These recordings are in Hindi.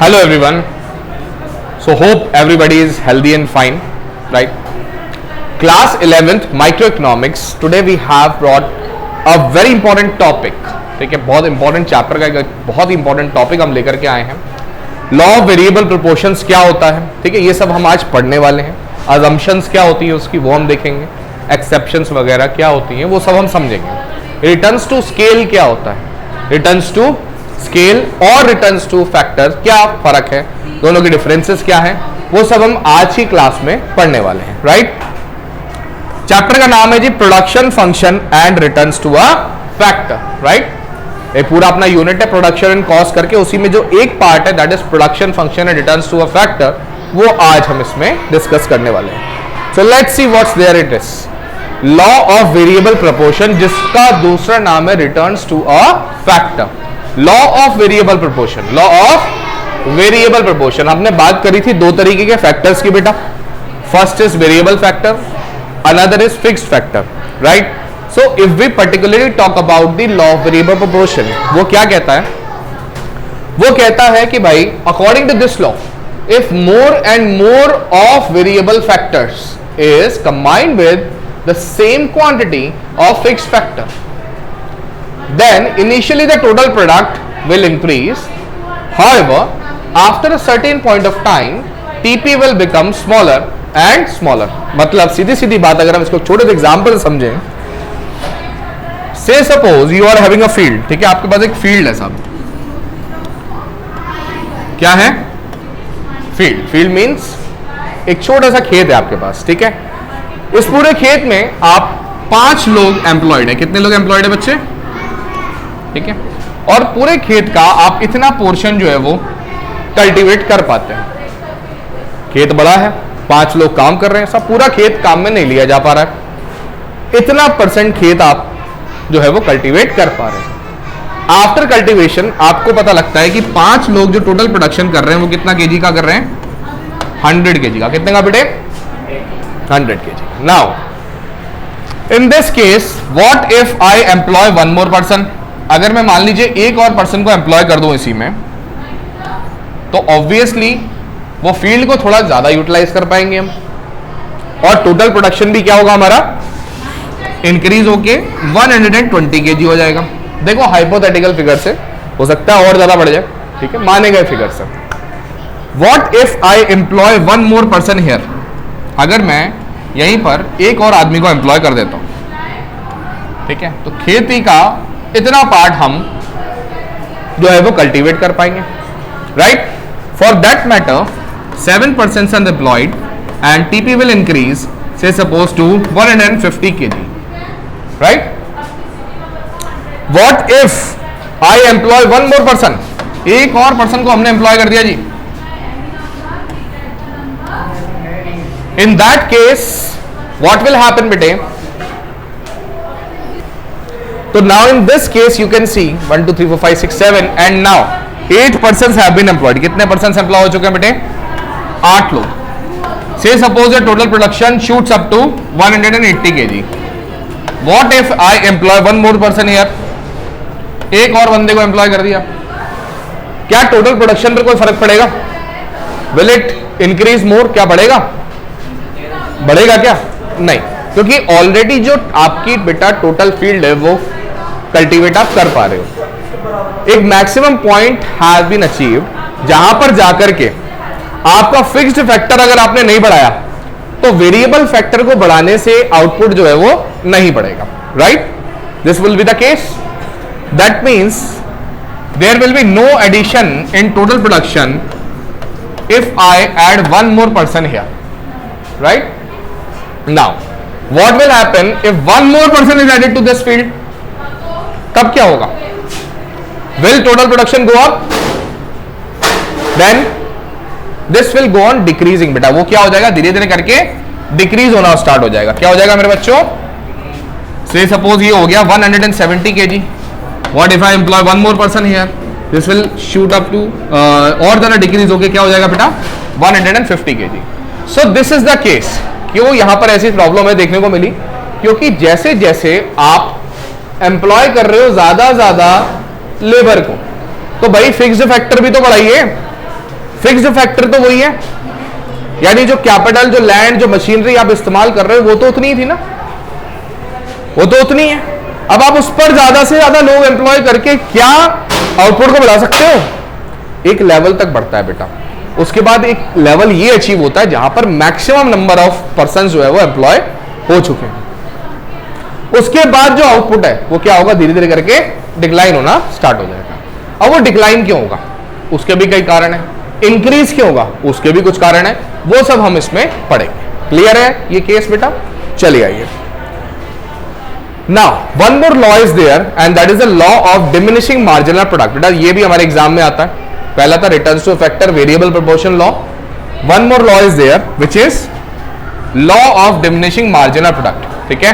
Hello everyone. So hope everybody is healthy and fine, right? Class 11th Microeconomics. Today we have brought a very important topic. ठीक है, बहुत इंपॉर्टेंट चैप्टर का एक बहुत इंपॉर्टेंट टॉपिक हम लेकर के आए हैं. लॉ ऑफ वेरिएबल प्रोपोर्शंस क्या होता है, ठीक है, ये सब हम आज पढ़ने वाले हैं. अजम्पशंस क्या होती है उसकी वो हम देखेंगे. एक्सेप्शंस वगैरह क्या होती हैं वो सब हम समझेंगे. रिटर्न्स टू स्केल क्या होता है, रिटर्न्स टू स्केल और रिटर्न्स टू फैक्टर क्या फर्क है, दोनों के डिफरेंसेस क्या है, वो सब हम आज की क्लास में पढ़ने वाले हैं. राइट. चैप्टर का नाम है जी production function and returns to a factor. Right. ये पूरा अपना यूनिट है प्रोडक्शन एंड कॉस्ट करके, उसी में जो एक पार्ट है that is production function and returns to a factor, वो आज हम इसमें डिस्कस करने वाले हैं. So let's see what's there it is. Law of variable proportion, जिसका दूसरा नाम है returns to a factor. Law of variable proportion, law of variable proportion. हमने बात करी थी दो तरीके के फैक्टर्स की बेटा. First is variable factor, another is fixed factor. Right. So if we particularly talk about the law of variable proportion, वो क्या कहता है, वो कहता है कि भाई according to this law, if more and more of variable factors is combined with the same quantity of fixed factor, then initially the total product will increase. However, after a certain point of time, TP will become smaller and smaller. मतलब सीधी सीधी बात अगर हम इसको छोटे से एग्जाम्पल समझें, say suppose you are having a field. ठीक है, आपके पास एक फील्ड है साहब. क्या है? फील्ड. फील्ड मीन्स एक छोटा सा खेत है आपके पास. ठीक है, इस पूरे खेत में आप 5 लोग एम्प्लॉयड है. कितने लोग एम्प्लॉयड है बच्चे? ठीक है, और पूरे खेत का आप इतना पोर्शन जो है वो कल्टीवेट कर पाते हैं. खेत बड़ा है, 5 लोग काम कर रहे हैं, सब पूरा खेत काम में नहीं लिया जा पा रहा है. इतना परसेंट खेत आप जो है वो कल्टीवेट कर पा रहे हैं. आफ्टर कल्टीवेशन आपको पता लगता है कि 5 लोग जो टोटल प्रोडक्शन कर रहे हैं वो कितना केजी का कर रहे हैं? 100 केजी का. कितने का बेटे? 100 KG. Now in this case what if I employ one more person. अगर मैं मान लीजिए एक और पर्सन को एम्प्लॉय कर दूं इसी में, तो ऑब्वियसली वो फील्ड को थोड़ा ज्यादा यूटिलाइज कर पाएंगे हम, और टोटल प्रोडक्शन भी क्या होगा हमारा? इंक्रीज होके 120 केजी हो जाएगा. देखो हाइपोथेटिकल फिगर से हो सकता है और ज्यादा बढ़ जाए. ठीक है, माने गए फिगर से. What if I employ one more person here. अगर मैं यहीं पर एक और आदमी को एम्प्लॉय कर देता हूं, ठीक है, तो खेती का इतना पार्ट हम जो है वो कल्टीवेट कर पाएंगे. Right. For that matter 7 person employed and TP will increase से suppose to 150 KG. Right. What if I employ one more person. एक और पर्सन को हमने एम्प्लॉय कर दिया जी. In that case what will happen बेटे? So now in this case you can see 1 2 3 4 5 6 7 and now 8 persons have been employed. कितने persons employ हो चुके हैं बेटे? 8 लोग. Say suppose your total production shoots up to 180 kg. What if I employ one more person here? एक और बंदे को एम्प्लॉय कर दिया, क्या टोटल प्रोडक्शन पर कोई फर्क पड़ेगा? Will it increase more? क्या बढ़ेगा? बढ़ेगा क्या? नहीं, क्योंकि ऑलरेडी जो आपकी बेटा टोटल फील्ड है वो कल्टीवेट आप कर पा रहे हो. एक maximum point has been achieved जहां पर जाकर के आपका फिक्स्ड फैक्टर अगर आपने नहीं बढ़ाया तो वेरिएबल फैक्टर को बढ़ाने से आउटपुट जो है वो नहीं बढ़ेगा. Right. This will be the case. That means there will be no addition in total production if I add one more person here. Right. Now what will happen if one more person is added to this field? तब क्या होगा? Will total production go up? Then this will go on decreasing. बेटा वो क्या हो जाएगा? धीरे धीरे करके डिक्रीज होना स्टार्ट हो जाएगा. क्या हो जाएगा मेरे बच्चों? Say suppose ये हो गया 170 kg. What if I employ one more person here? This will shoot up to और ज़रा डिक्रीज होके क्या हो जाएगा बेटा? 150 kg. So this is the case. क्यों यहां पर ऐसी प्रॉब्लम है देखने को मिली? क्योंकि जैसे जैसे आप एम्प्लॉय कर रहे हो ज्यादा लेबर को, तो भाई फिक्स्ड फैक्टर भी तो बढ़ाइए. फिक्स्ड फैक्टर तो वही है, यानी जो कैपिटल, जो लैंड, जो मशीनरी आप इस्तेमाल कर रहे हो वो तो उतनी ही थी ना, वो तो उतनी है। अब आप उस पर ज्यादा से ज्यादा लोग एम्प्लॉय करके क्या आउटपुट को बढ़ा सकते हो? एक लेवल तक बढ़ता है बेटा, उसके बाद एक लेवल ये अचीव होता है जहां पर मैक्सिमम नंबर ऑफ पर्सन जो है वो एम्प्लॉय हो चुके हैं। उसके बाद जो आउटपुट है वो क्या होगा, धीरे धीरे करके डिक्लाइन होना स्टार्ट हो जाएगा। अब वो डिक्लाइन क्यों होगा, उसके भी कई कारण है। इंक्रीज क्यों होगा, उसके भी कुछ कारण है, वो सब हम इसमें पढ़ेंगे। क्लियर है ये केस बेटा? चलिए आइए। Now one more law is there and that is the law of diminishing marginal product. बेटा ये भी हमारे एग्जाम में आता है, पहला था returns to factor variable proportion law. One more law is there which is law of diminishing marginal product. ठीक है,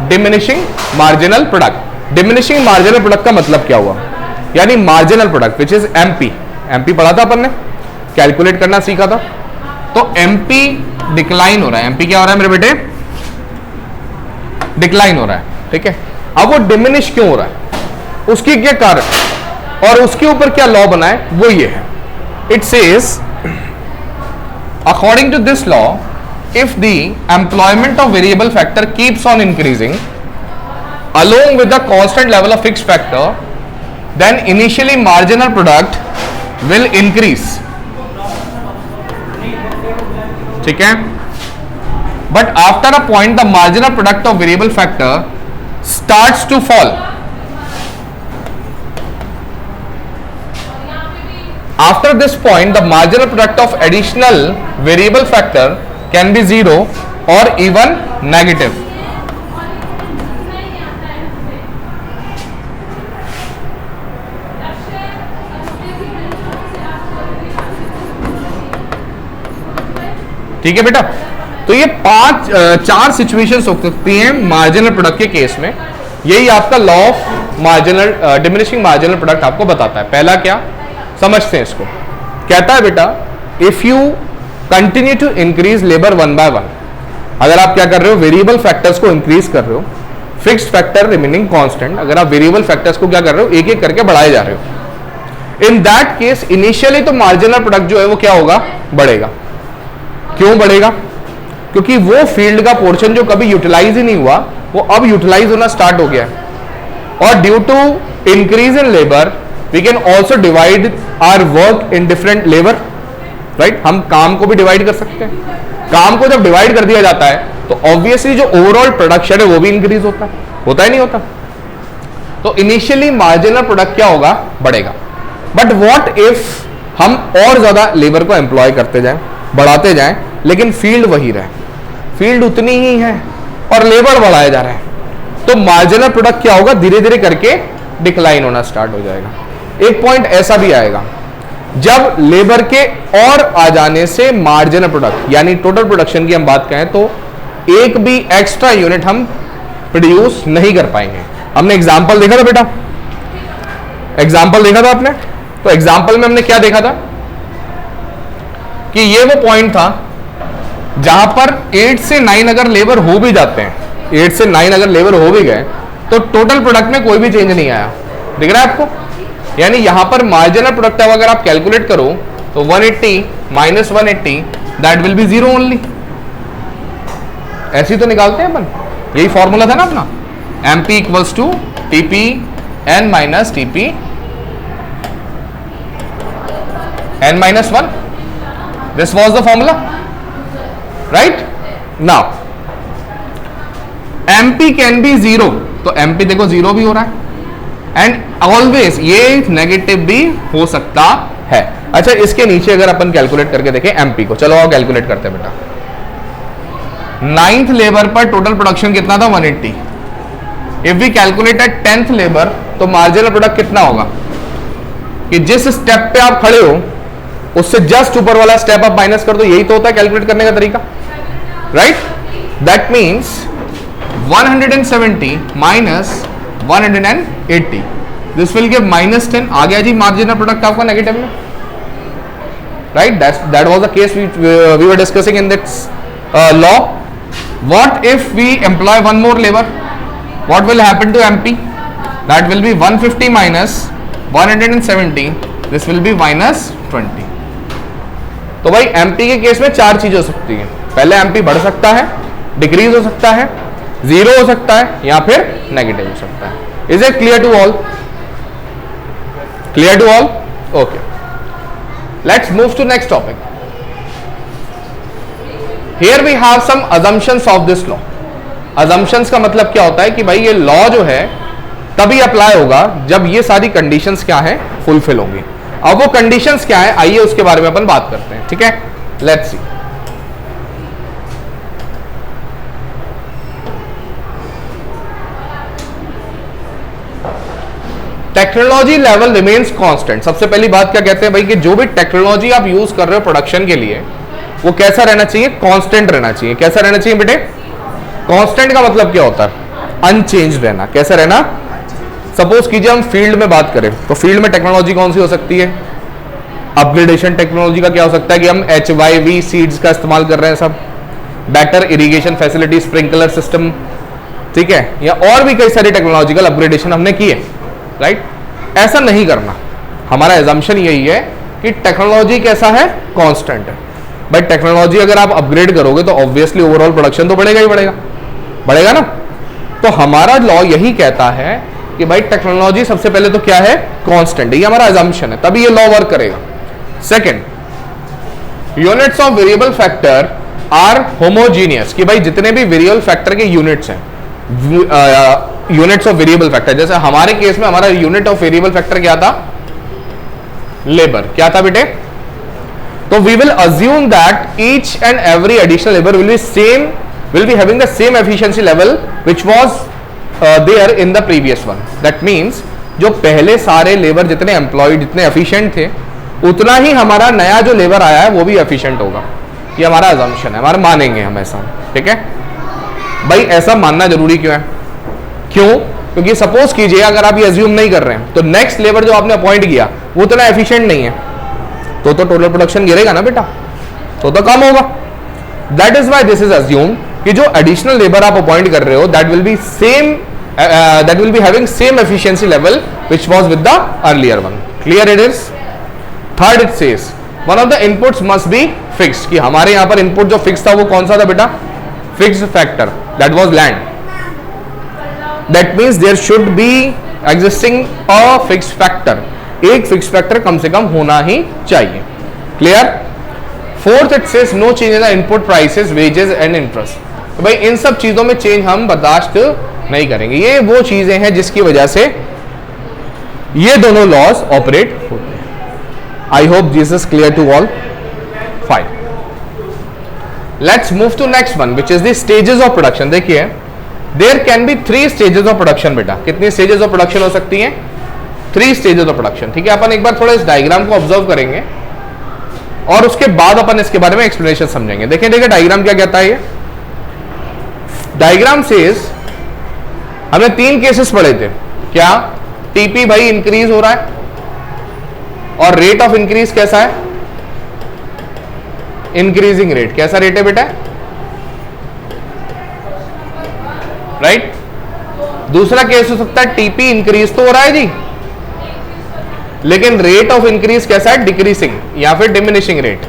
diminishing marginal product. Diminishing marginal product का मतलब क्या हुआ, यानी marginal product which is MP. MP पढ़ा था अपन ने, कैलकुलेट करना सीखा था। तो एमपी डिक्लाइन हो रहा है। एमपी क्या हो रहा है मेरे बेटे? डिक्लाइन हो रहा है। ठीक है, अब वो डिमिनिश क्यों हो रहा है, उसकी क्या कारण और उसके ऊपर क्या लॉ बना है वो ये है। It says according to this law, if the employment of variable factor keeps on increasing along with the constant level of fixed factor, then initially marginal product will increase. ठीक है, but after a point the marginal product of variable factor starts to fall. After this point the marginal product of additional variable factor can be zero or even negative. ठीक है बेटा, तो ये चार सिचुएशंस हो सकती हैं मार्जिनल प्रोडक्ट के केस में। यही आपका law of marginal diminishing marginal product आपको बताता है। पहला क्या समझते हैं इसको, कहता है बेटा if you continue to increase labour one by one, अगर आप क्या कर रहे हो, वेरिएबल फैक्टर्स को इंक्रीज कर रहे हो, फिक्स्ड फैक्टर रिमेनिंग कांस्टेंट, अगर आप वेरिएबल फैक्टर्स को क्या कर रहे हो, एक एक करके बढ़ाए जा रहे हो, इन दैट केस इनिशियली तो मार्जिनल प्रोडक्ट जो है वो क्या होगा, बढ़ेगा। क्यों बढ़ेगा? क्योंकि वो फील्ड का पोर्शन जो कभी यूटिलाइज ही नहीं हुआ वो अब यूटिलाइज होना स्टार्ट हो गया है। और due to increase in labour we can also divide our work in different labour, right? हम काम को भी डिवाइड कर सकते हैं। काम को जब डिवाइड कर दिया जाता है तो ऑब्वियसली जो ओवरऑल प्रोडक्शन है वो भी इंक्रीज होता है, होता ही नहीं होता? तो इनिशियली मार्जिनल प्रोडक्ट क्या होगा, बढ़ेगा। बट व्हाट इफ हम और ज्यादा लेबर को एम्प्लॉय करते जाएं, बढ़ाते जाएं, लेकिन फील्ड वही रहे, फील्ड उतनी ही है और लेबर बढ़ाया जा रहा है, तो मार्जिनल प्रोडक्ट क्या होगा, धीरे धीरे करके डिक्लाइन होना स्टार्ट हो जाएगा। एक पॉइंट ऐसा भी आएगा जब लेबर के और आ जाने से मार्जिनल प्रोडक्ट यानी टोटल प्रोडक्शन की हम बात करें तो एक भी एक्स्ट्रा यूनिट हम प्रोड्यूस नहीं कर पाएंगे। हमने एग्जांपल देखा था बेटा, एग्जांपल देखा था आपने, तो एग्जांपल में हमने क्या देखा था कि ये वो पॉइंट था जहां पर 8 से 9 अगर लेबर हो भी जाते हैं, 8 से 9 अगर लेबर हो भी गए तो टोटल प्रोडक्ट में कोई भी चेंज नहीं आया। दिख रहा है आपको? यानी यहां पर मार्जिनल प्रोडक्ट अगर आप कैलकुलेट करो तो 180 minus 180 that will B 0 only. ऐसे ही तो निकालते हैं अपन, यही फॉर्मूला था ना अपना, MP equals to TP N minus TP N minus 1। This was the formula, right? Now MP can be 0, तो एमपी देखो 0 भी हो रहा है एंड ऑलवेज ये नेगेटिव भी हो सकता है। अच्छा, इसके नीचे अगर अपन कैलकुलेट करके देखें एमपी को, चलो आओ कैलकुलेट करते हैं बेटा। 9th लेबर पर टोटल प्रोडक्शन कितना था, 180। If we calculate at 10th labour तो मार्जिनल प्रोडक्ट कितना होगा कि जिस स्टेप पे आप खड़े हो उससे जस्ट ऊपर वाला स्टेप आप माइनस कर दो, यही तो होता है कैलकुलेट करने का तरीका, right? That means 170 minus 180, this will give -10। आ गया जी मार्जिनल प्रोडक्ट आपका नेगेटिव में, right? That was the case we were discussing in this law. What if we employ one more labour, what will happen to MP? That will be 150 minus 170, this will be -20। तो भाई एमपी के केस में 4 चीजें हो सकती हैं। पहले एमपी बढ़ सकता है, डिक्रीज हो सकता है, जीरो हो सकता है या फिर नेगेटिव हो सकता है। Is it clear to all? Clear to all? Okay, let's move to next topic. Here we have some assumptions of this law. Assumptions का मतलब क्या होता है कि भाई ये लॉ जो है तभी अप्लाई होगा जब ये सारी कंडीशंस क्या है, फुलफिल होंगी। अब वो कंडीशंस क्या है, आइए उसके बारे में अपन बात करते हैं। ठीक है, let's see. Technology level remains constant. सबसे पहली बात क्या कहते हैं भाई कि जो भी टेक्नोलॉजी आप यूज कर रहे हो प्रोडक्शन के लिए, वो कैसा रहना चाहिए, कांस्टेंट रहना चाहिए। कैसा रहना चाहिए बेटे? कांस्टेंट का मतलब क्या होता है? अनचेंज रहना। कैसा रहना? सपोज कीजिए हम फील्ड में बात करें तो फील्ड में टेक्नोलॉजी कौन सी हो सकती है? अपग्रेडेशन टेक्नोलॉजी का क्या हो सकता है कि हम HYV सीड्स का इस्तेमाल कर रहे हैं, सब better irrigation facility, sprinkler system, ठीक है, या और भी कई सारी टेक्नोलॉजिकल अपग्रेडेशन हमने की है, राइट? ऐसा नहीं करना। हमारा एजम्पशन यही है कि टेक्नोलॉजी कैसा है, कांस्टेंट है। भाई टेक्नोलॉजी अगर आप अपग्रेड करोगे तो ऑब्वियसली ओवरऑल प्रोडक्शन तो बढ़ेगा ही बढ़ेगा, बढ़ेगा ना। तो हमारा लॉ यही कहता है कि भाई टेक्नोलॉजी सबसे पहले तो क्या है, कांस्टेंट है। ये हमारा एजम्पशन है, तभी ये लॉ वर्क करेगा। Second, units of variable factor are homogeneous, कि भाई जितने भी वेरिएबल फैक्टर के यूनिट्स हैं, यूनिट्स ऑफ वेरिएबल फैक्टर, जैसे हमारे केस में हमारा यूनिट ऑफ वेरिएबल फैक्टर क्या था, लेबर। क्या था बेटे? तो we will assume that each and every additional labour will be having the same efficiency level which was there in the previous one. That means जो पहले सारे लेबर जितने एम्प्लॉयड जितने एफिशिएंट थे, उतना ही हमारा नया जो लेबर आया है वो भी एफिशिएंट होगा। ये हमारा अजम्पशन है, हमारा मानेंगे हम ऐसा। ठीक है भाई, ऐसा मानना जरूरी क्यों है? क्यों? क्योंकि सपोज कीजिए अगर आप ये अज्यूम नहीं कर रहे हैं तो नेक्स्ट लेबर जो आपने अपॉइंट किया वो उतना एफिशिएंट नहीं है, तो टोटल प्रोडक्शन गिरेगा ना बेटा, तो कम होगा। That is why this is assume कि जो एडिशनल लेबर आप अपॉइंट कर रहे हो that will be having same efficiency level which was with the earlier one. Clear it is? Third, it says one of the inputs must be fixed, कि हमारे यहां पर इनपुट जो फिक्स था वो कौन सा था बेटा? Fixed factor, that was land. That means there should be existing a fixed factor. एक फिक्स्ड फैक्टर कम से कम होना ही चाहिए। Clear? Fourth, it says no change in the input prices, wages and interest. तो भाई इन सब चीजों में चेंज हम बर्दाश्त नहीं करेंगे। ये वो चीजें हैं जिसकी वजह से ये दोनों लॉज ऑपरेट होते हैं। I hope this is clear to all. Fine, let's move to next one which is the stages of production. देखिए there can be 3 stages of production. बेटा कितनी स्टेजेस ऑफ प्रोडक्शन हो सकती हैं? 3 स्टेजेस ऑफ प्रोडक्शन। ठीक है, अपन एक बार थोड़ा इस डायग्राम को ऑब्जर्व करेंगे और उसके बाद अपन इसके बारे में एक्सप्लेनेशन समझेंगे। देखिए डायग्राम क्या कहता है। ये डायग्राम सेज, हमने 3 केसेस पढ़े थे। क्या? टीपी भाई इंक्रीज हो रहा है और रेट ऑफ इंक्रीज कैसा है? Increasing rate. कैसा रेट है बेटा? राइट। दूसरा केस हो सकता है टीपी इंक्रीज तो हो रहा है जी, लेकिन रेट ऑफ इंक्रीज कैसा है? डिक्रीजिंग या फिर डिमिनिशिंग रेट।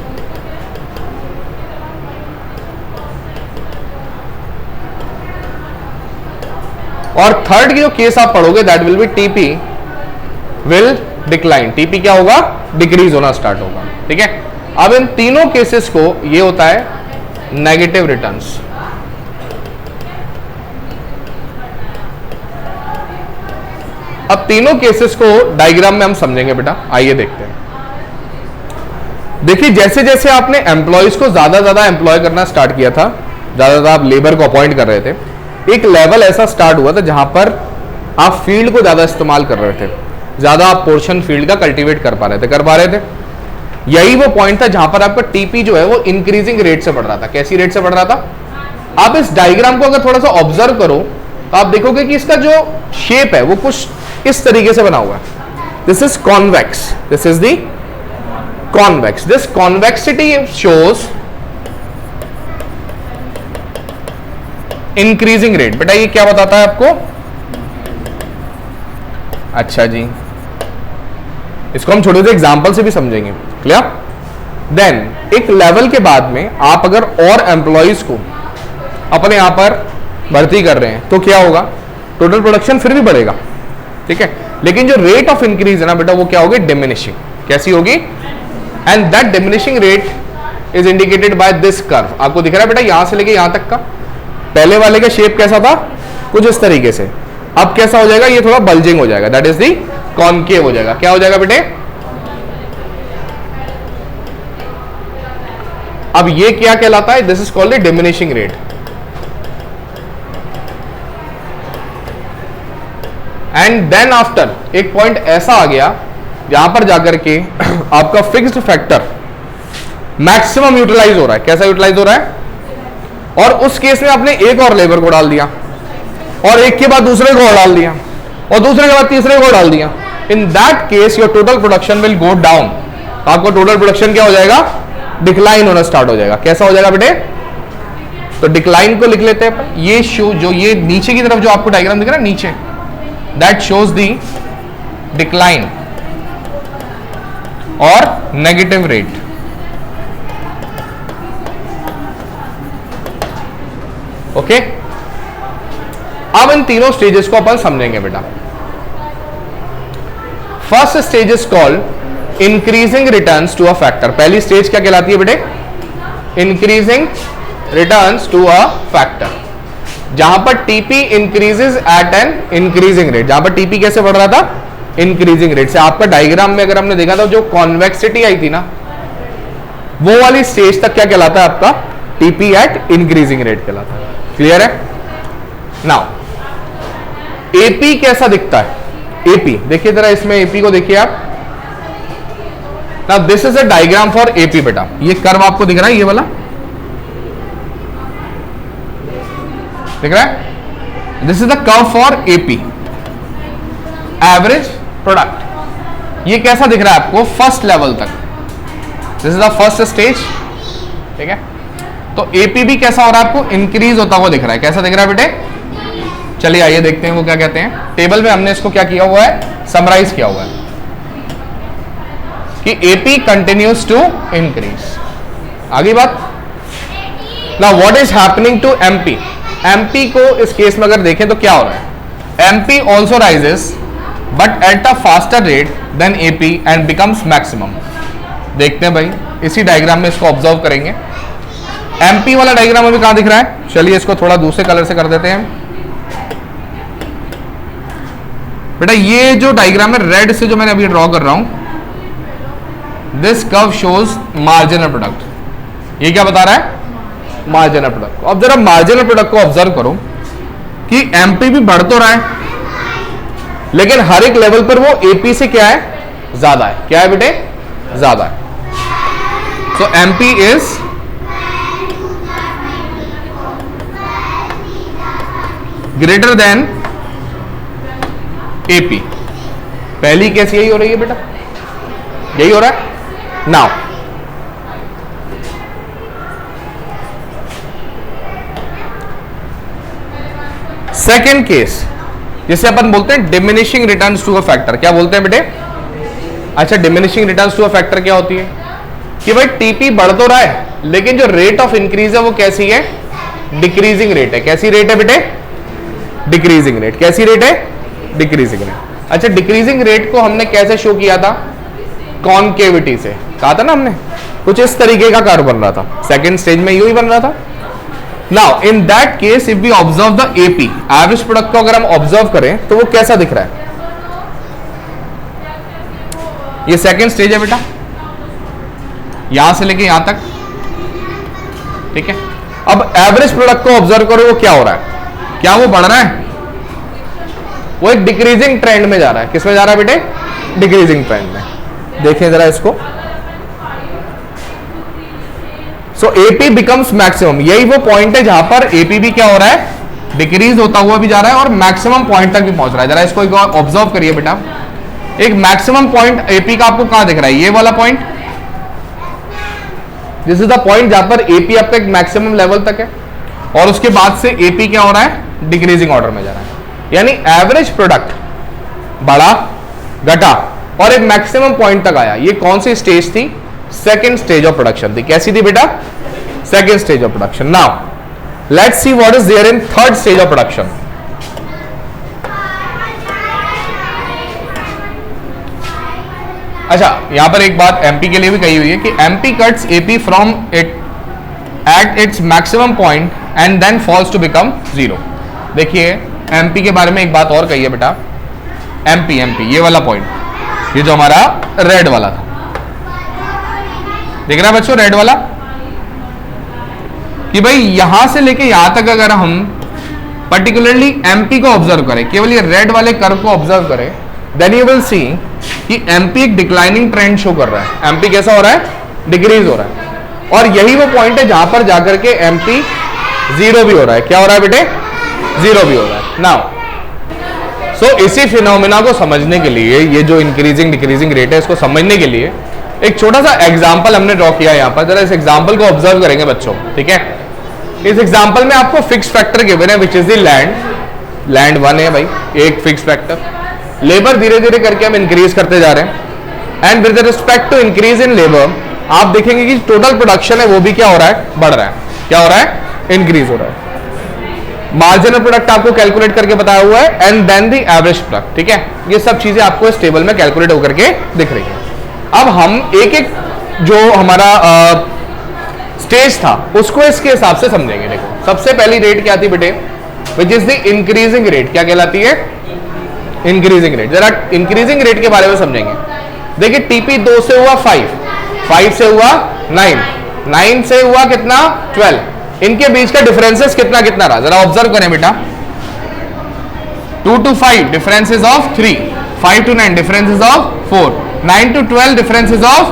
और थर्ड की जो केस आप पढ़ोगे that will B TP will decline. TP क्या होगा? डिक्रीज होना स्टार्ट होगा। ठीक है, अब इन तीनों केसेस को ये होता है नेगेटिव रिटर्न्स। अब तीनों केसेस को डायग्राम में हम समझेंगे बेटा। आइए देखते हैं। देखिए जैसे जैसे आपने एम्प्लॉयज को ज्यादा एम्प्लॉय करना स्टार्ट किया था, ज्यादा आप लेबर को अपॉइंट कर रहे थे, एक लेवल ऐसा स्टार्ट हुआ था जहां पर आप फील्ड को ज्यादा इस्तेमाल कर रहे थे, ज्यादा आप पोर्शन फील्ड का कल्टीवेट कर पा रहे थे। यही वो पॉइंट था जहां पर आपका टीपी जो है वो इंक्रीजिंग रेट से बढ़ रहा था। कैसी रेट से बढ़ रहा था? आप इस डायग्राम को अगर थोड़ा सा ऑब्जर्व करो तो आप देखोगे कि इसका जो शेप है वो कुछ इस तरीके से बना हुआ है। This is convex, this is the convex. This convexity shows increasing rate. बेटा ये क्या बताता है आपको? अच्छा जी, इसको हम छोटे से एग्जांपल से भी समझेंगे। क्लियर? देन एक लेवल के बाद में आप अगर और एम्प्लॉयज को अपने यहां पर भर्ती कर रहे हैं तो क्या होगा, टोटल प्रोडक्शन फिर भी बढ़ेगा, ठीक है, लेकिन जो रेट ऑफ इंक्रीज है ना बेटा वो क्या होगी, डिमिनिशिंग। कैसी होगी, and that diminishing rate is indicated by this curve. आपको दिख रहा है बेटा यहां से लेके यहां तक का, पहले वाले का शेप कैसा था, कुछ इस तरीके से, अब कैसा हो जाएगा, ये थोड़ा बल्जिंग हो जाएगा, दैट इज दी कॉनकेव हो जाएगा। क्या हो जाएगा बेटे, अब ये क्या कहलाता है, this is called the diminishing rate. And then after एक पॉइंट ऐसा आ गया जहां पर जाकर के आपका फिक्स्ड फैक्टर मैक्सिमम यूटिलाइज हो रहा है। कैसा यूटिलाइज हो रहा है, और उस केस में आपने एक और लेबर को डाल दिया, और एक के बाद दूसरे को और डाल दिया, और दूसरे के बाद तीसरे को डाल दिया। इन that case your total production will go down. आपका टोटल प्रोडक्शन क्या हो जाएगा, डिक्लाइन होना स्टार्ट हो जाएगा। कैसा हो जाएगा बेटे, तो डिक्लाइन को लिख लेते हैं। ये शो जो ये नीचे की तरफ जो आपको डायग्राम दिख रहा है नीचे, दैट शोज दी डिक्लाइन और नेगेटिव रेट। ओके, अब इन तीनों स्टेजेस को अपन समझेंगे बेटा। First stage is called increasing returns to a factor. पहली स्टेज क्या कहलाती है बेटे, increasing returns to a factor, जहां पर TP increases at an increasing rate. जहां पर टीपी कैसे बढ़ रहा था, इंक्रीजिंग रेट से। आपका डायग्राम में अगर हमने देखा था जो कॉन्वेक्सिटी आई थी ना, वो वाली स्टेज तक क्या कहलाता है आपका, टीपी एट इंक्रीजिंग रेट कहलाता है। क्लियर है। नाउ एपी कैसा दिखता है, एपी देखिए जरा, इसमें एपी को देखिए आप। Now this is a diagram for AP बेटा। ये कर्व आपको दिख रहा है, ये वाला दिख रहा है, this is the curve for AP, average product. ये कैसा दिख रहा है आपको, फर्स्ट लेवल तक, this is the first stage, ठीक है। तो एपी भी कैसा हो रहा है आपको, इंक्रीज होता हुआ दिख रहा है। कैसा दिख रहा है बेटे, चलिए आइए देखते हैं वो क्या कहते हैं। टेबल में हमने इसको क्या किया हुआ है, समराइज किया हुआ है कि एपी कंटिन्यूज टू इंक्रीज। आगे बात, now what is happening to MP. MP को इस केस में अगर देखें तो क्या हो रहा है, MP also rises but at a faster rate than AP and becomes maximum. देखते हैं भाई, इसी डायग्राम में इसको ऑब्जर्व करेंगे। एमपी वाला डायग्राम अभी कहां दिख रहा है, चलिए इसको थोड़ा दूसरे कलर से कर देते हैं बेटा। ये जो डायग्राम है रेड से जो मैंने अभी ड्रॉ कर रहा हूं, this curve shows marginal product. ये क्या बता रहा है, मार्जिनल प्रोडक्ट। अब जरा मार्जिनल प्रोडक्ट को ऑब्जर्व करो कि एमपी भी बढ़ तो रहा है, लेकिन हर एक लेवल पर वो एपी से क्या है, ज्यादा है। क्या है बेटे, ज्यादा है। तो MP is greater than AP. पहली केस यही हो रही है बेटा, यही हो रहा है। नाउ सेकेंड केस, जिसे अपन बोलते हैं diminishing returns to a factor. क्या बोलते हैं बेटे, अच्छा diminishing returns to a factor क्या होती है कि भाई टीपी बढ़ तो रहा है, लेकिन जो रेट ऑफ इंक्रीज है वो कैसी है, डिक्रीजिंग रेट है। कैसी रेट है बेटे, डिक्रीजिंग रेट। कैसी रेट है, डिक्रीजिंग रेट। अच्छा डिक्रीजिंग रेट को हमने कैसे शो किया था, कॉनकेविटी से। कहा था ना हमने, कुछ इस तरीके का कर्व बन रहा था। सेकंड स्टेज में यही बन रहा था। Now in that case if we observe the AP, average product को अगर हम ऑब्जर्व करें तो वो कैसा दिख रहा है, ये सेकंड स्टेज है बेटा, यहां से लेके यहां तक, ठीक है। अब एवरेज प्रोडक्ट को ऑब्जर्व करो, वो क्या हो रहा है, क्या वो बढ़ रहा है, वो एक डिक्रीजिंग ट्रेंड में जा रहा है। किस में जा रहा है बेटे, डिक्रीजिंग ट्रेंड में। देखें जरा इसको। सो एपी बिकम्स मैक्सिमम, यही वो पॉइंट है जहां पर एपी भी क्या हो रहा है, डिक्रीज होता हुआ भी जा रहा है और मैक्सिमम पॉइंट तक भी पहुंच रहा है। जरा इसको एक बार ऑब्जर्व करिए बेटा। एक मैक्सिमम पॉइंट एपी का आपको कहां दिख रहा है, ये वाला point, this is the point जहां पर एपी आपका एक मैक्सिमम लेवल तक है और उसके बाद से एपी क्या हो रहा है, डिक्रीजिंग ऑर्डर में जा रहा है। यानी एवरेज प्रोडक्ट बढ़ा, घटा और एक मैक्सिमम पॉइंट तक आया। ये कौन सी स्टेज थी, सेकेंड स्टेज ऑफ प्रोडक्शन थी। कैसी थी बेटा? Second stage of production. Now let's see what is there in third stage of production. अच्छा, यहां पर एक बात एमपी के लिए भी कही हुई है कि MP cuts AP from it at its maximum point and then falls to become zero. देखिए एमपी के बारे में एक बात और कही है बेटा, एमपी ये वाला पॉइंट, ये जो हमारा रेड वाला था, देख रहा है बच्चों रेड वाला, कि भाई यहां से लेके यहां तक अगर हम पर्टिकुलरली एमपी को ऑब्जर्व करें, केवल ये रेड वाले कर्व को ऑब्जर्व करें, देन यू विल सी कि एमपी एक डिक्लाइनिंग ट्रेंड शो कर रहा है। एमपी कैसा हो रहा है? डिक्रीज हो रहा है। और यही वो पॉइंट है जहां पर जाकर के एमपी जीरो भी हो रहा है। क्या हो रहा है बेटे? जीरो भी हो रहा है। नाउ सो इसी फिनोमिना को समझने के लिए, ये जो इंक्रीजिंग डिक्रीजिंग रेट है, इसको समझने के लिए एक छोटा सा एग्जांपल हमने ड्रॉ किया यहां पर। जरा इस एग्जांपल को ऑब्जर्व करेंगे बच्चों, ठीक है? इस एग्जांपल में आपको फिक्स फैक्टर गिवन है विच इज द लैंड 1 है भाई, एक फिक्स फैक्टर। लेबर धीरे धीरे करके हम इंक्रीज करते जा रहे हैं and with respect to increase in labour आप देखेंगे कि टोटल प्रोडक्शन है वो भी क्या हो रहा है? बढ़ रहा है। क्या हो रहा है? इंक्रीज हो रहा है। मार्जिनल प्रोडक्ट आपको कैलकुलेट करके बताया हुआ है and then the average product, ठीक है? ये सब चीजें आपको इस टेबल में कैलकुलेट होकर के दिख रही है। अब हम एक एक जो हमारा स्टेज था उसको इसके हिसाब से समझेंगे। देखो सबसे पहली रेट क्या थी बेटे? विच इज द इंक्रीजिंग रेट। क्या कहलाती है? Increasing rate. जरा इंक्रीजिंग रेट के बारे में समझेंगे। देखिए टीपी 2 से हुआ 5 से हुआ 9 से हुआ कितना? 12। इनके बीच का डिफरेंसेस कितना कितना रहा? जरा ऑब्जर्व करें बेटा। 2 to 5 differences of 3, 5 to 9 differences of 4, 9 to 12 differences of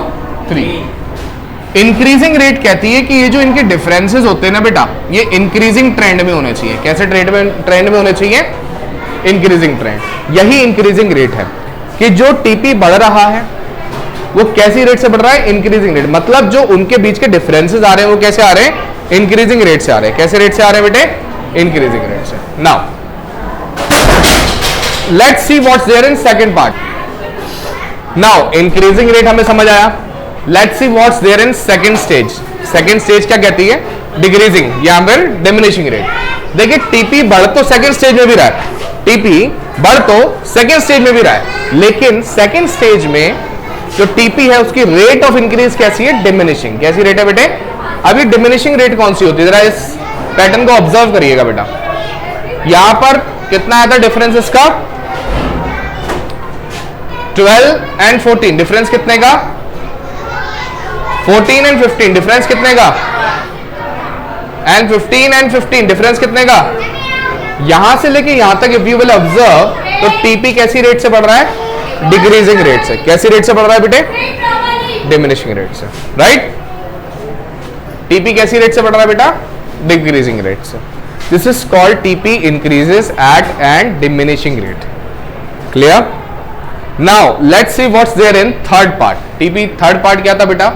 3। Increasing rate कहती है कि ये जो इनके डिफरेंसेस होते हैं ना बेटा, ये इंक्रीजिंग ट्रेंड में होने चाहिए। कैसे ट्रेंड में होने चाहिए? Increasing trend. यही इंक्रीजिंग रेट है कि जो टीपी बढ़ रहा है वो कैसी रेट से बढ़ रहा है? Increasing rate. मतलब जो उनके बीच के डिफरेंसेस आ रहे हैं वो कैसे आ रहे हैं? इंक्रीजिंग रेट से आ रहे हैं। कैसे रेट से आ रहे हैं बेटे? इंक्रीजिंग रेट से। Now let's see what's there in second part. Now increasing rate हमें समझ आया। Let's see what's there in second stage. Second stage क्या कहती है? डिक्रीजिंग या फिर डिमिनिशिंग रेट। देखिए टीपी बढ़ तो सेकंड स्टेज में भी रहा है, टीपी बढ़ तो सेकंड स्टेज में भी रहा है, लेकिन सेकंड स्टेज में जो टीपी है उसकी रेट ऑफ इंक्रीज कैसी है? डिमिनिशिंग। कैसी रेट है बेटे? अभी डिमिनिशिंग रेट कौन सी होती है? जरा इस पैटर्न को ऑब्जर्व करिएगा बेटा। यहां पर कितना आया था डिफरेंस इसका? 12 and 14। डिफरेंस कितने का? 14 and 15। डिफरेंस कितने का? And 15 and 15। डिफरेंस कितने का? यहां से लेके यहां तक इफ यू विल ऑब्जर्व तो टीपी कैसी रेट से बढ़ रहा है? डिक्रीजिंग रेट से। कैसी रेट से बढ़ रहा है बेटे? डिमिनिशिंग रेट से, राइट? टीपी कैसी रेट से बढ़ रहा है बेटा? डिक्रीजिंग रेट से। This is called TP increases at and diminishing rate. Clear? Now let's see what's there in third part. TP third part क्या था बेटा?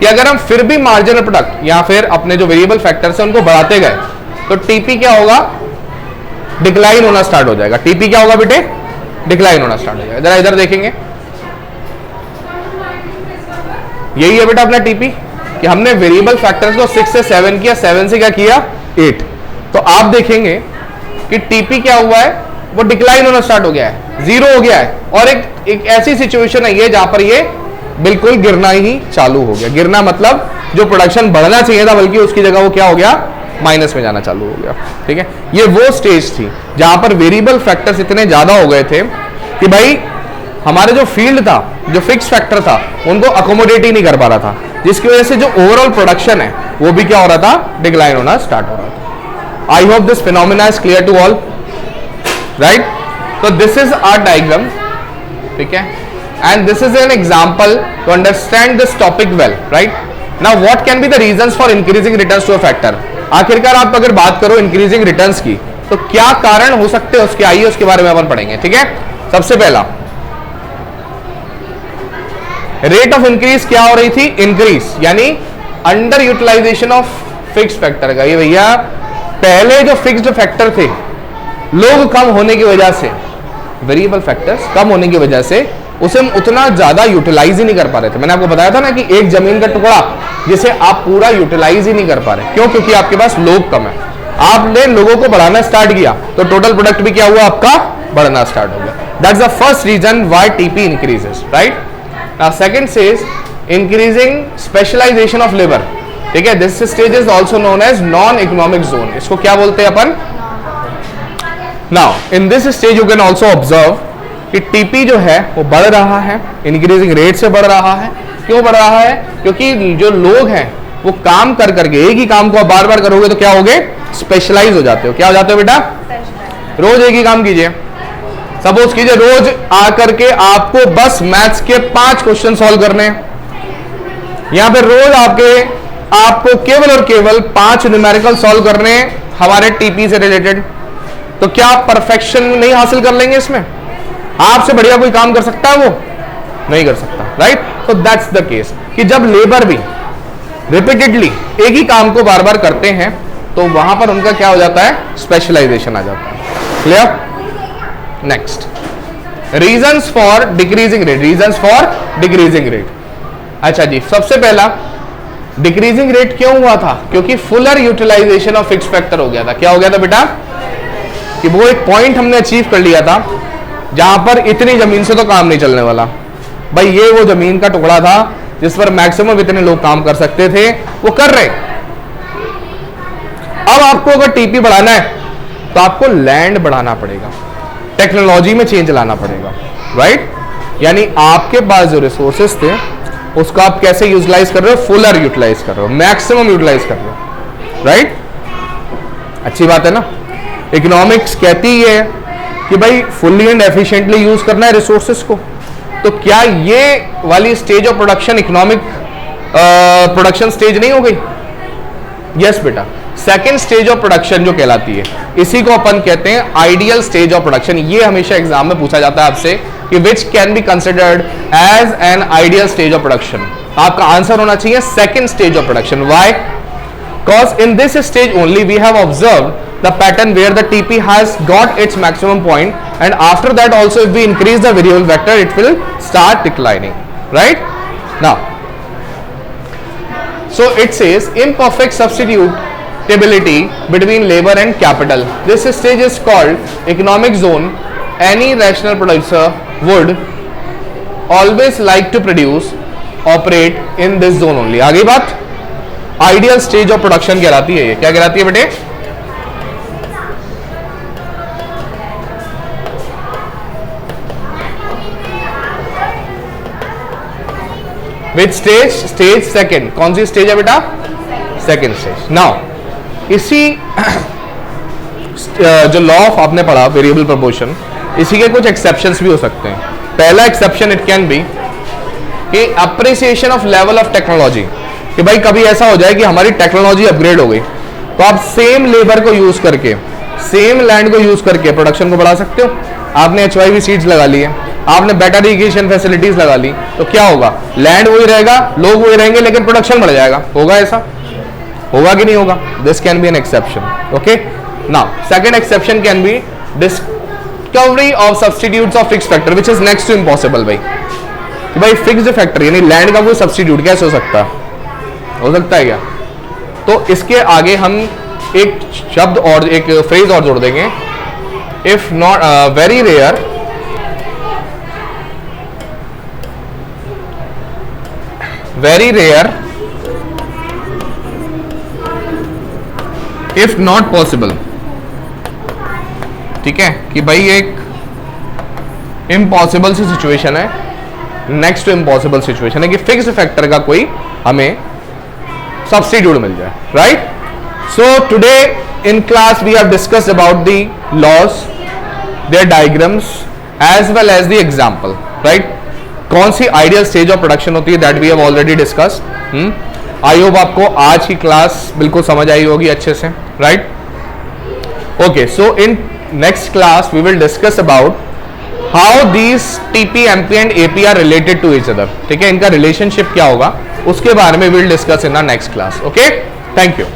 कि अगर हम फिर भी मार्जिनल प्रोडक्ट या फिर अपने जो वेरिएबल फैक्टर्स हैं उनको बढ़ाते गए तो टीपी क्या होगा? डिक्लाइन होना स्टार्ट हो जाएगा। टीपी क्या होगा बेटे? डिक्लाइन होना स्टार्ट हो जाएगा। जरा इधर देखेंगे, यही है बेटा अपना टीपी कि हमने वेरिएबल फैक्टर्स को 6 से 7 किया, 7 से क्या किया? 8। तो आप देखेंगे कि टीपी क्या हुआ है? वो डिक्लाइन होना स्टार्ट हो गया है, जीरो हो गया है। और एक ऐसी सिचुएशन है ये जहां पर ये बिल्कुल गिरना ही चालू हो गया। गिरना मतलब जो प्रोडक्शन बढ़ना चाहिए था बल्कि उसकी जगह वो क्या हो गया? माइनस में जाना चालू हो गया। ठीक है, ये वो स्टेज थी जहां पर वेरिएबल फैक्टर्स इतने ज्यादा हो गए थे कि भाई हमारे जो फील्ड था, जो फिक्स फैक्टर था, उनको अकोमोडेट ही नहीं कर पा रहा था, जिसकी वजह से जो ओवरऑल प्रोडक्शन है वो भी क्या हो रहा था? डिक्लाइन होना स्टार्ट हो रहा था। I hope this phenomena is clear to all, right? तो दिस इज आवर डायग्राम, ठीक है, and this is an example to understand this topic well, right? Now what can be the reasons for increasing returns to a factor? आखिरकार आप अगर बात करो इंक्रीजिंग रिटर्न्स की तो क्या कारण हो सकते हैं उसके, आइए उसके बारे में अपन पढ़ेंगे। ठीक है, सबसे पहला रेट ऑफ इंक्रीज क्या हो रही थी? इंक्रीज यानी under utilisation of fixed factor का। ये भैया पहले जो फिक्स्ड फैक्टर थे, लोग कम होने की वजह से, वेरिएबल फैक्टर्स कम होने की वजह से उसे हम उतना ज्यादा यूटिलाइज ही नहीं कर पा रहे थे। मैंने आपको बताया था ना कि एक जमीन का टुकड़ा जिसे आप पूरा यूटिलाइज ही नहीं कर पा रहे। क्यों? क्योंकि आपके पास लोग कम है। आपने लोगों को बढ़ाना स्टार्ट किया तो टोटल प्रोडक्ट भी क्या हुआ आपका? बढ़ना स्टार्ट हो गया। That's the first reason why TP increases, right? Now second says increasing specialisation of labour. ठीक है, this stage is also known as non economic zone. इसको क्या बोलते हैं अपन? Now in this stage you can also observe कि टीपी जो है वो बढ़ रहा है, इंक्रीजिंग रेट से बढ़ रहा है। क्यों बढ़ रहा है? क्योंकि जो लोग हैं वो काम कर करके एक ही काम को आप बार बार करोगे तो क्या होगे? स्पेशलाइज हो जाते हो। क्या हो जाते हो बेटा? रोज एक ही काम कीजिए। सपोज कीजिए रोज आकर के आपको बस मैथ्स के 5 क्वेश्चन सॉल्व करने हैं। यहां पे रोज आपको केवल और केवल 5 न्यूमेरिकल सॉल्व करने हैं हमारे टीपी से रिलेटेड। तो क्या आप परफेक्शन नहीं हासिल कर लेंगे इसमें? आपसे बढ़िया कोई काम कर सकता है? वो नहीं कर सकता, राइट? तो दैट्स द केस कि जब लेबर भी रिपीटेडली एक ही काम को बार बार करते हैं तो वहां पर उनका क्या हो जाता है? स्पेशलाइजेशन आ जाता है। Clear? Next, reasons for decreasing rate. Reasons for decreasing rate. अच्छा जी, सबसे पहला डिक्रीजिंग रेट क्यों हुआ था? क्योंकि fuller utilisation of fixed factor हो गया था। क्या हो गया था बेटा? कि वो एक पॉइंट हमने अचीव कर लिया था जहां पर इतनी जमीन से तो काम नहीं चलने वाला। भाई ये वो जमीन का टुकड़ा था जिस पर मैक्सिमम इतने लोग काम कर सकते थे, वो कर रहे। अब आपको अगर टीपी बढ़ाना है तो आपको लैंड बढ़ाना पड़ेगा, टेक्नोलॉजी में चेंज लाना पड़ेगा, राइट? यानी आपके पास जो रिसोर्सेस थे उसको आप कैसे यूटिलाइज कर रहे हो? फुलर यूटिलाइज कर रहे हो, मैक्सिमम यूटिलाइज कर रहे हो, राइट? अच्छी बात है ना? इकोनॉमिक्स कहती है कि भाई फुल्ली एंड एफिशिएंटली यूज करना है रिसोर्सेस को। तो क्या ये वाली stage of production economic production stage नहीं हो गई? यस बेटा, सेकेंड स्टेज ऑफ प्रोडक्शन जो कहलाती है इसी को अपन कहते हैं आइडियल स्टेज ऑफ प्रोडक्शन। ये हमेशा एग्जाम में पूछा जाता है आपसे कि which can be considered as an ideal stage of production. आपका आंसर होना चाहिए second stage of production. Why? Because in this stage only we have observed the pattern where the TP has got its maximum point, and after that also if we increase the variable vector it will start declining, right? Now so it says imperfect substitutability between labor and capital. This stage is called economic zone. Any rational producer would always like to operate in this zone only. आगे बात ideal stage of production कहलाती है। ये क्या कहलाती है बेटे? Which stage? Stage second. कौन सी स्टेज है बेटा? Second stage. नाउ इसी जो लॉ ऑफ आपने पढ़ा वेरिएबल प्रोपोर्शन, इसी के कुछ एक्सेप्शंस भी हो सकते हैं। पहला एक्सेप्शन इट कैन बी कि appreciation of level of technology, कि भाई कभी ऐसा हो जाए कि हमारी टेक्नोलॉजी अपग्रेड हो गई तो आप सेम लेबर को यूज करके, सेम लैंड को यूज करके प्रोडक्शन को बढ़ा सकते हो। आपने HYV सीड्स लगा लिए, आपने बेटर इरिगेशन फैसिलिटीज लगा ली, तो क्या होगा? लैंड वही रहेगा, लोग वही रहेंगे, लेकिन प्रोडक्शन बढ़ जाएगा। होगा ऐसा? होगा कि नहीं होगा? This can be an exception. Okay, now second exception can be discovery of substitutes of fixed factor which is next to impossible. भाई कि भाई फिक्स्ड फैक्टर यानी लैंड का कोई सब्स्टिट्यूट कैसे हो सकता है? हो सकता है क्या? तो इसके आगे हम एक शब्द और एक फ्रेज और जोड़ देंगे, if not very rare if not possible. ठीक है कि भाई एक इम्पॉसिबल सी सिचुएशन है, नेक्स्ट टू इम्पॉसिबल सिचुएशन है कि फिक्स्ड फैक्टर का कोई हमें सब्स्टिट्यूट मिल जाए, right? So today in class we have discussed about the laws, their diagrams as well as the example, right? कौन सी आइडियल स्टेज ऑफ प्रोडक्शन होती है that we have already discussed. I hope आपको आज की क्लास बिल्कुल समझ आई होगी अच्छे से, right? Okay, so in next class we will discuss about how these TP, MP and AP are related to each other. ठीक है, इनका रिलेशनशिप क्या होगा उसके बारे में will discuss in the next class. Okay, thank you.